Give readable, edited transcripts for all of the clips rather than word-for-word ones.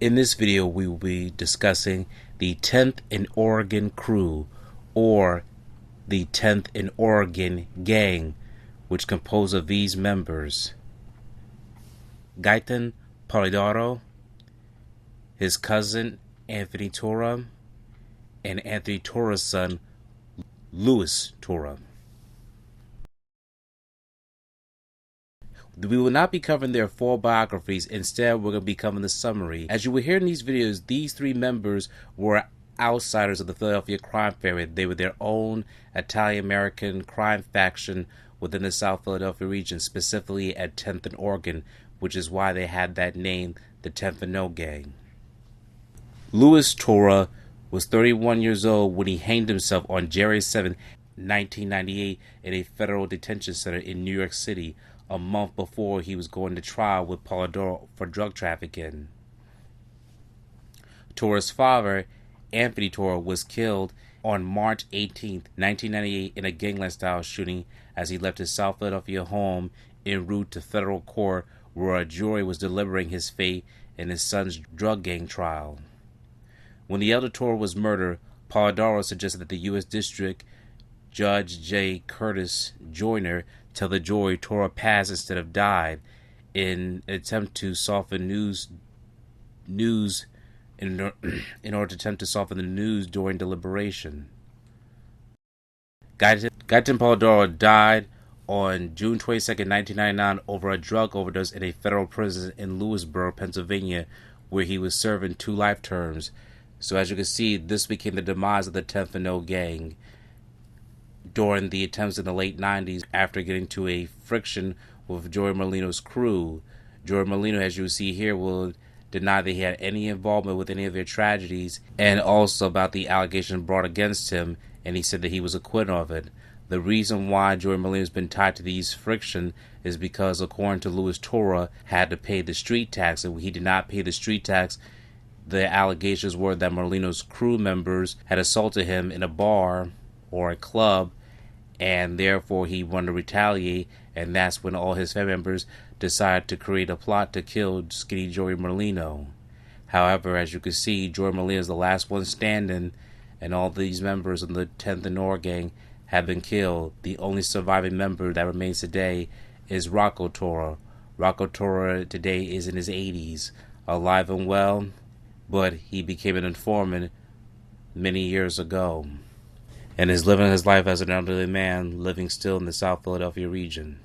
In this video, we will be discussing the 10th and Oregon crew, or the 10th and Oregon gang, which composed of these members: Gaeten Polidoro, his cousin Anthony Turra, and Anthony Turra's son Louis Turra. We will not be covering their full biographies. Instead, we're going to be covering the summary. As you will hear in these videos, these three members were outsiders of the Philadelphia crime family. They were their own Italian-American crime faction within the South Philadelphia region, specifically at 10th and Oregon, which is why they had that name, the 10th and O Gang. Louis Turra was 31 years old when he hanged himself on January 7, 1998 in a federal detention center in New York City, a month before he was going to trial with Polidoro for drug trafficking. Turra's father, Anthony Turra, was killed on March 18, 1998 in a gangland-style shooting as he left his South Philadelphia home en route to federal court, where a jury was deliberating his fate in his son's drug gang trial. When the elder Turra was murdered, Polidoro suggested that the U.S. District Judge J. Curtis Joyner tell the jury Turra passed instead of died, in an attempt to soften in order to attempt to soften the news during deliberation. Gaeten Polidoro died on June 22, 1999 over a drug overdose in a federal prison in Lewisburg, Pennsylvania, where he was serving 2 life terms. So as you can see, this became the demise of the 10th and O Gang during the attempts in the late 90s after getting to a friction with Joey Merlino's crew. Joey Merlino, as you see here, will deny that he had any involvement with any of their tragedies, and also about the allegation brought against him, and he said that he was acquitted of it. The reason why Joey Merlino has been tied to these friction is because, according to Louis Turra, had to pay the street tax, and he did not pay the street tax. The allegations were that Merlino's crew members had assaulted him in a bar or a club, and therefore he wanted to retaliate, and that's when all his family members decided to create a plot to kill Skinny Joey Merlino. However, as you can see, Joey Merlino is the last one standing, and all these members of the 10th and Oregon Gang have been killed. The only surviving member that remains today is Rocco Turra. Rocco Turra today is in his 80s, alive and well, but he became an informant many years ago, and is living his life as an elderly man, living still in the South Philadelphia region.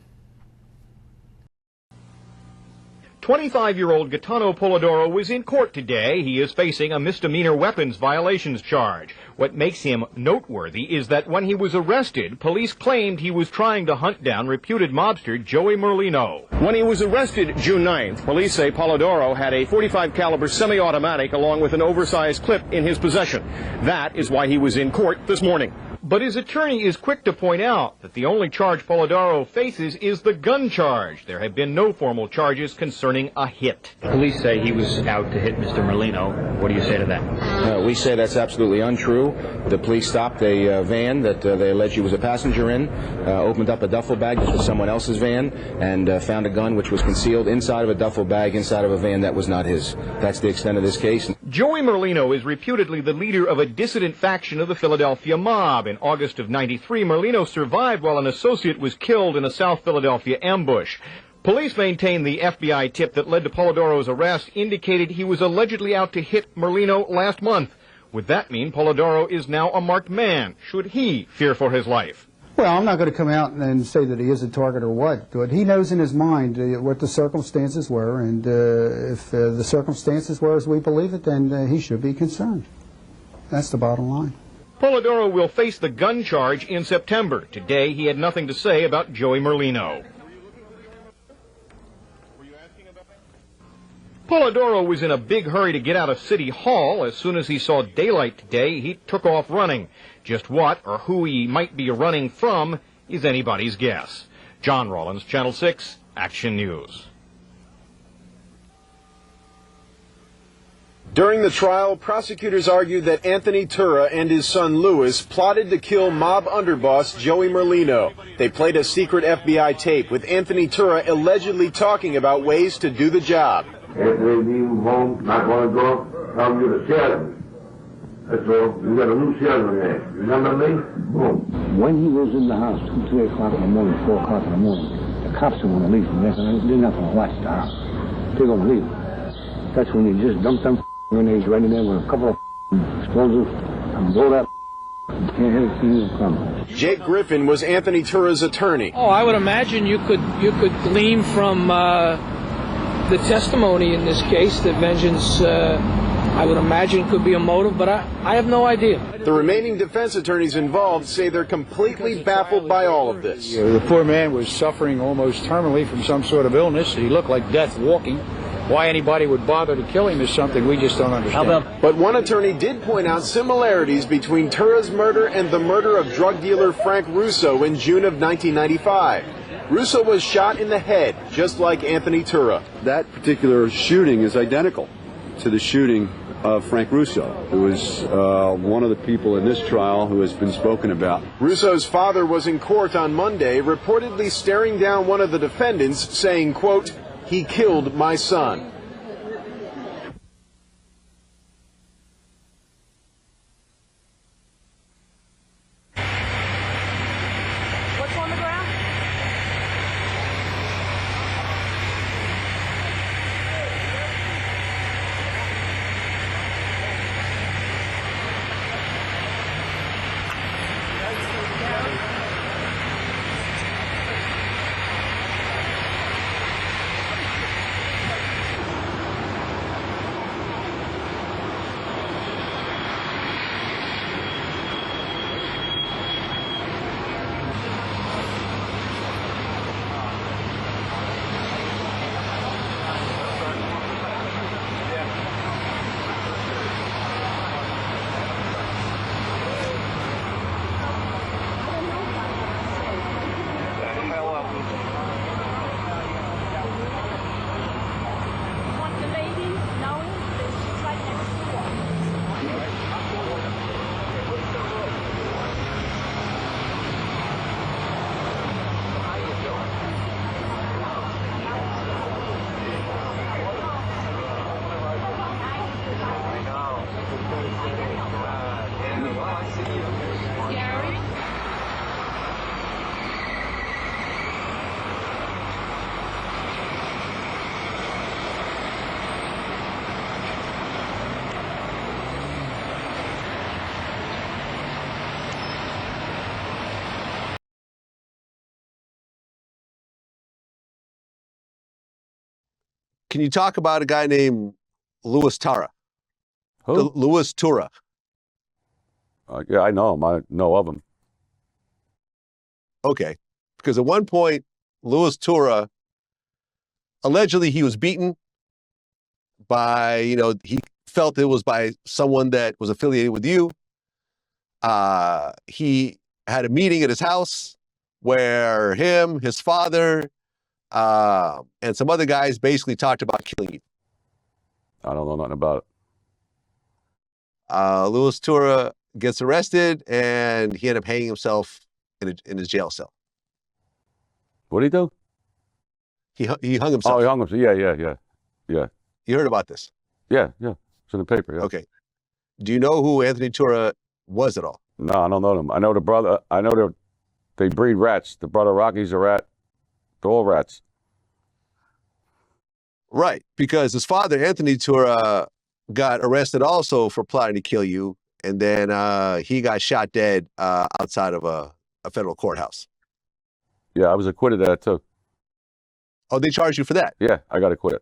25-year-old Gaeten Polidoro was in court today. He is facing a misdemeanor weapons violations charge. What makes him noteworthy is that when he was arrested, police claimed he was trying to hunt down reputed mobster Joey Merlino. When he was arrested June 9th, police say Polidoro had a .45 caliber semi-automatic along with an oversized clip in his possession. That is why he was in court this morning. But his attorney is quick to point out that the only charge Polidoro faces is the gun charge. There have been no formal charges concerning a hit. Police say he was out to hit Mr. Merlino. What do you say to that? We say that's absolutely untrue. The police stopped a van that they alleged he was a passenger in, opened up a duffel bag that was someone else's van, and found a gun which was concealed inside of a duffel bag inside of a van that was not his. That's the extent of this case. Joey Merlino is reputedly the leader of a dissident faction of the Philadelphia mob. In August of '93, Merlino survived while an associate was killed in a South Philadelphia ambush. Police maintain the FBI tip that led to Polidoro's arrest indicated he was allegedly out to hit Merlino last month. Would that mean Polidoro is now a marked man? Should he fear for his life? Well, I'm not going to come out and say that he is a target or what, but he knows in his mind what the circumstances were, and if the circumstances were as we believe it, then he should be concerned. That's the bottom line. Polidoro will face the gun charge in September. Today, he had nothing to say about Joey Merlino. Polidoro was in a big hurry to get out of City Hall. As soon as he saw daylight today, he took off running. Just what or who he might be running from is anybody's guess. John Rollins, Channel 6, Action News. During the trial, prosecutors argued that Anthony Turra and his son Louis plotted to kill mob underboss Joey Merlino. They played a secret FBI tape with Anthony Turra allegedly talking about ways to do the job. After they leave home, knock on the door, tell them you're the salesman. That's all. You got a new salesman there. Remember me? Boom. When he was in the house, 2, 3 o'clock in the morning, 4 o'clock in the morning, the cops are going to leave from there. They're not going to watch the house. They're going to leave. That's when you just dump them grenades right in there with a couple of explosives and blow that. You can't hear the thing come. Jake Griffin was Anthony Turra's attorney. Oh, I would imagine you could glean from the testimony in this case that vengeance, I would imagine, could be a motive, but I have no idea. The remaining defense attorneys involved say they're completely baffled by all of this. The poor man was suffering almost terminally from some sort of illness. He looked like death walking. Why anybody would bother to kill him is something we just don't understand. But one attorney did point out similarities between Turra's murder and the murder of drug dealer Frank Russo in June of 1995. Russo was shot in the head, just like Anthony Turra. That particular shooting is identical to the shooting of Frank Russo, who is one of the people in this trial who has been spoken about. Russo's father was in court on Monday, reportedly staring down one of the defendants, saying, quote, "He killed my son." What's on the ground? Can you talk about a guy named Louis Tarra? Who? Louis Turra. Yeah, I know him. I know of him. Okay. Because at one point, Louis Turra, allegedly he was beaten by, he felt it was by someone that was affiliated with you. He had a meeting at his house where him, his father, and some other guys basically talked about killing you. I don't know nothing about it. Louis Turra gets arrested, and he ended up hanging himself in his jail cell. What did he do? He hung himself. Oh, he hung himself. Yeah. You heard about this? Yeah. It's in the paper. Yeah. Okay. Do you know who Anthony Turra was at all? No, I don't know them. I know the brother. I know they breed rats. The brother Rocky's a rat. They're all rats. Right, because his father, Anthony Turra, got arrested also for plotting to kill you, and then he got shot dead outside of a federal courthouse. Yeah, I was acquitted of that too. Oh, they charged you for that? Yeah, I got acquitted.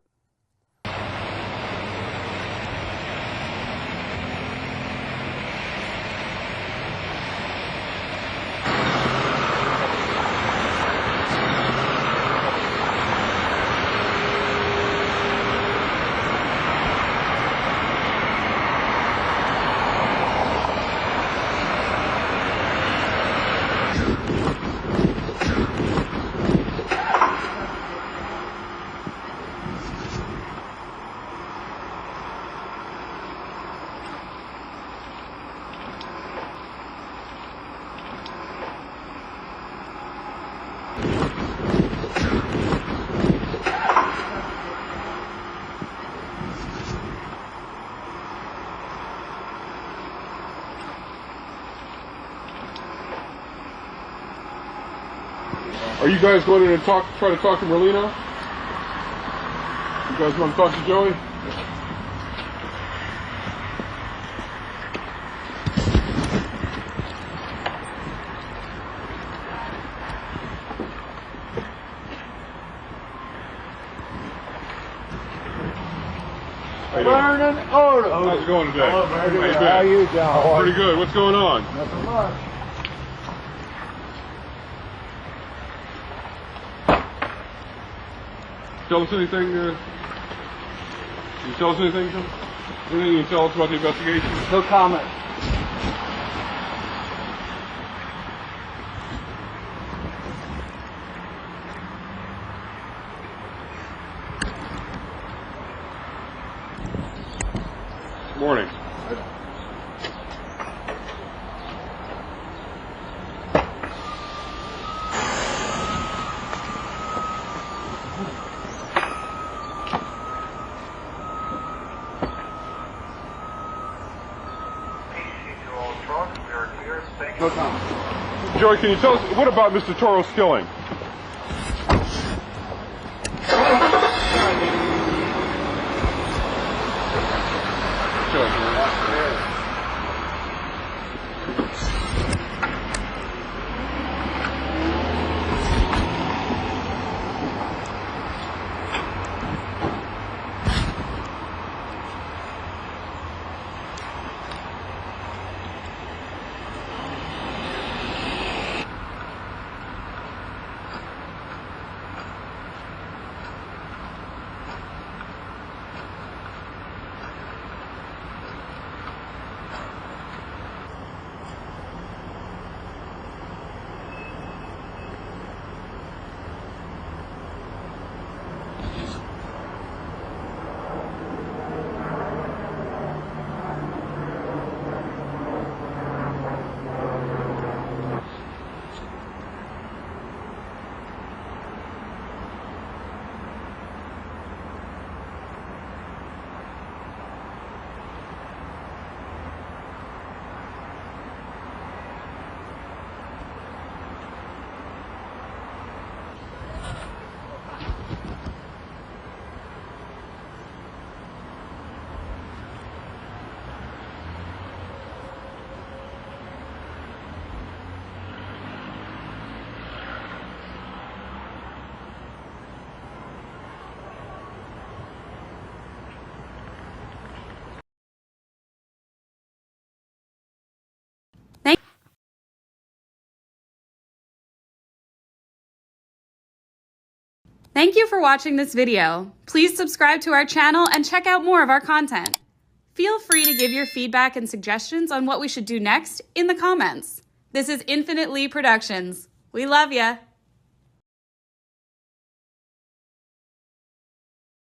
Are you guys going in and try to talk to Merlino? You guys want to talk to Joey? Burning order. How's it going today? Oh, very good. How you doing? Pretty good. What's going on? Nothing much. Tell us anything? Can you tell us anything? John? Anything you can tell us about the investigation? No comment. Morning. No comment. Joey, can you tell us, what about Mr. Toro's killing? Thank you for watching this video. Please subscribe to our channel and check out more of our content. Feel free to give your feedback and suggestions on what we should do next in the comments. This is Infinite Lee Productions. We love ya.